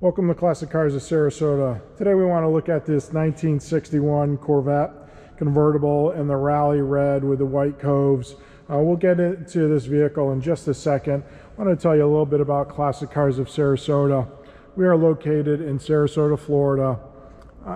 Welcome to Classic Cars of Sarasota. Today we want to look at this 1961 Corvette convertible in the rally red with the white coves. We'll get into this vehicle in just a second. I want to tell you a little bit about Classic Cars of Sarasota. We are located in Sarasota, Florida,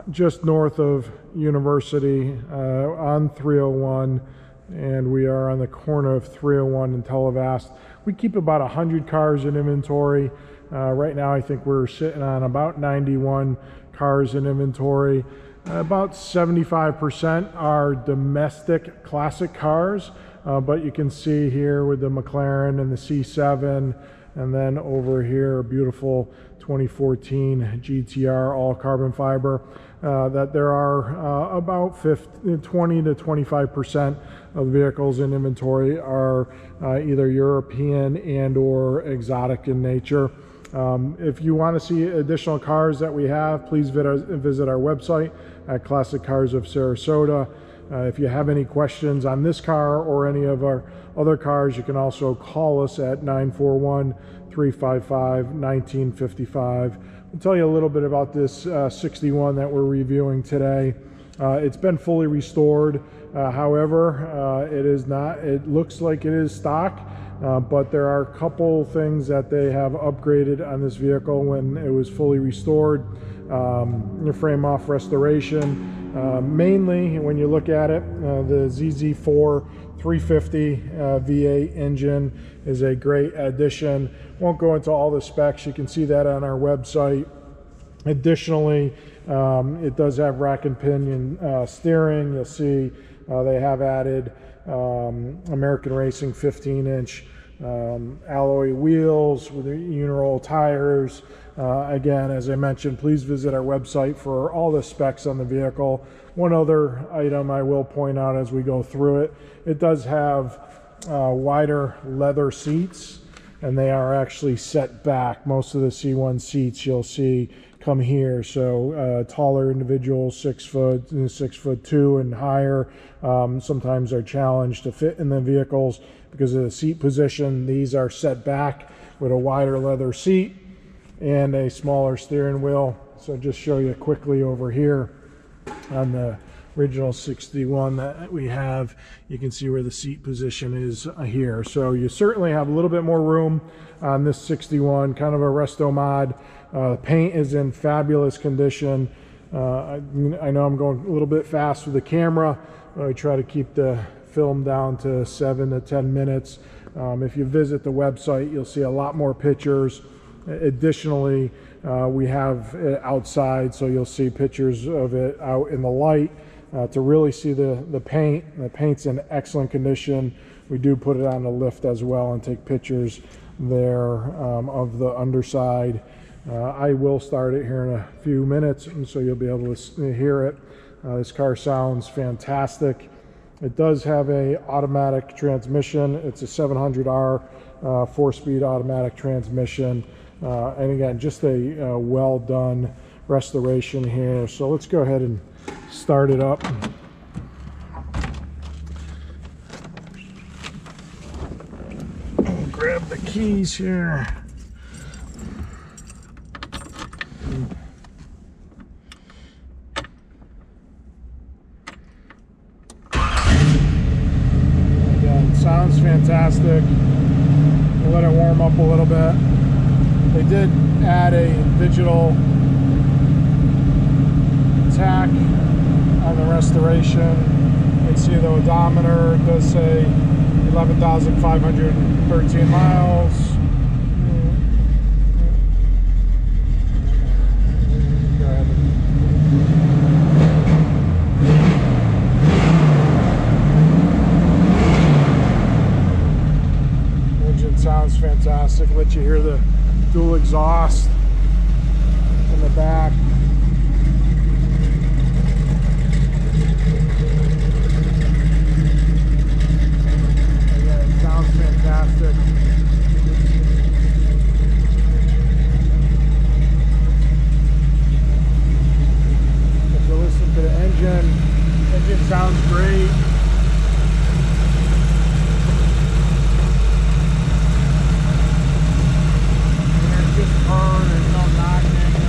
just north of University on 301, and we are on the corner of 301 and Televast. We keep about 100 cars in inventory. Right now I think we're sitting on about 91 cars in inventory. About 75% are domestic classic cars, but you can see here with the McLaren and the C7, and then over here a beautiful 2014 GTR all carbon fiber, that there are about 20 to 25% of vehicles in inventory are either European and or exotic in nature. If you want to see additional cars that we have, please visit our website at Classic Cars of Sarasota. If you have any questions on this car or any of our other cars, you can also call us at 941-355-1955. I'll tell you a little bit about this 61 that we're reviewing today. It's been fully restored. However, it looks like it is stock. But there are a couple things that they have upgraded on this vehicle when it was fully restored. Frame off restoration. Mainly, when you look at it, the ZZ4 350 V8 engine is a great addition. Won't go into all the specs. You can see that on our website. Additionally, it does have rack and pinion steering. You'll see they have added American Racing 15-inch alloy wheels with the Uniroyal tires. Again, as I mentioned, please visit our website for all the specs on the vehicle. One other item I will point out as we go through it, it does have wider leather seats, and they are actually set back. Most of the C1 seats you'll see come here, so taller individuals, 6 foot, 6'2" and higher, sometimes are challenged to fit in the vehicles because of the seat position. These are set back with a wider leather seat and a smaller steering wheel. So just show you quickly over here on the original 61 that we have, you can see where the seat position is here. So you certainly have a little bit more room on this 61, kind of a resto mod. Paint is in fabulous condition. I know I'm going a little bit fast with the camera. I try to keep the film down to 7 to 10 minutes. If you visit the website, you'll see a lot more pictures. Additionally, we have it outside, so you'll see pictures of it out in the light to really see the paint. The paint's in excellent condition. We do put it on the lift as well and take pictures there of the underside. I will start it here in a few minutes, and so you'll be able to hear it. This car sounds fantastic. It does have a automatic transmission. It's a 700R 4-speed automatic transmission. And again, just a well done restoration here. So let's go ahead and start it up. Grab the keys here. Sounds fantastic. We'll let it warm up a little bit. They did add a digital tach on the restoration. You can see the odometer. It does say 11,513 miles. Go ahead and sounds fantastic. Let you hear the dual exhaust in the back. Yeah, it sounds fantastic. If you listen to the engine sounds great. Just purr, there's no knocking.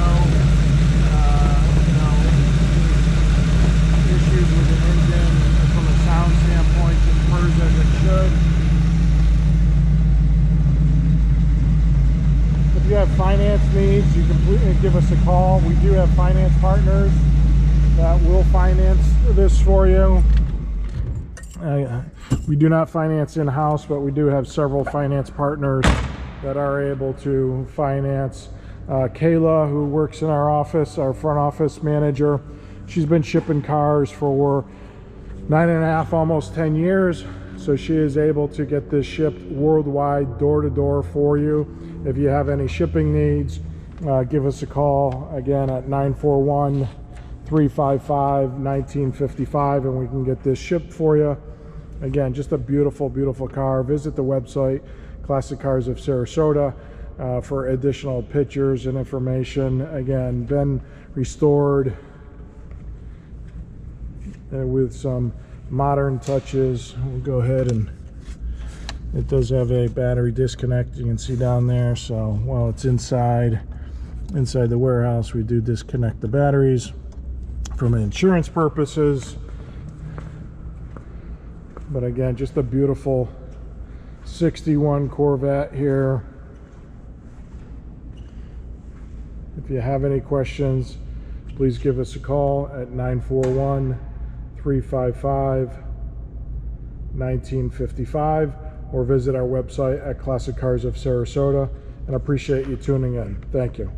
finance needs, you can give us a call. We do have finance partners that will finance this for you. We do not finance in-house, but we do have several finance partners that are able to finance. Kayla, who works in our office, our front office manager, she's been shipping cars for 9.5, almost 10 years. So she is able to get this shipped worldwide, door to door for you. If you have any shipping needs, give us a call again at 941-355-1955, and we can get this shipped for you. Again, just a beautiful, beautiful car. Visit the website, Classic Cars of Sarasota, for additional pictures and information. Again, been restored with some modern touches. We'll go ahead, and it does have a battery disconnect, you can see down there. So while it's inside the warehouse, we do disconnect the batteries from insurance purposes. But again, just a beautiful 61 Corvette here. If you have any questions, please give us a call at 941-355-1955, or visit our website at Classic Cars of Sarasota. And I appreciate you tuning in. Thank you.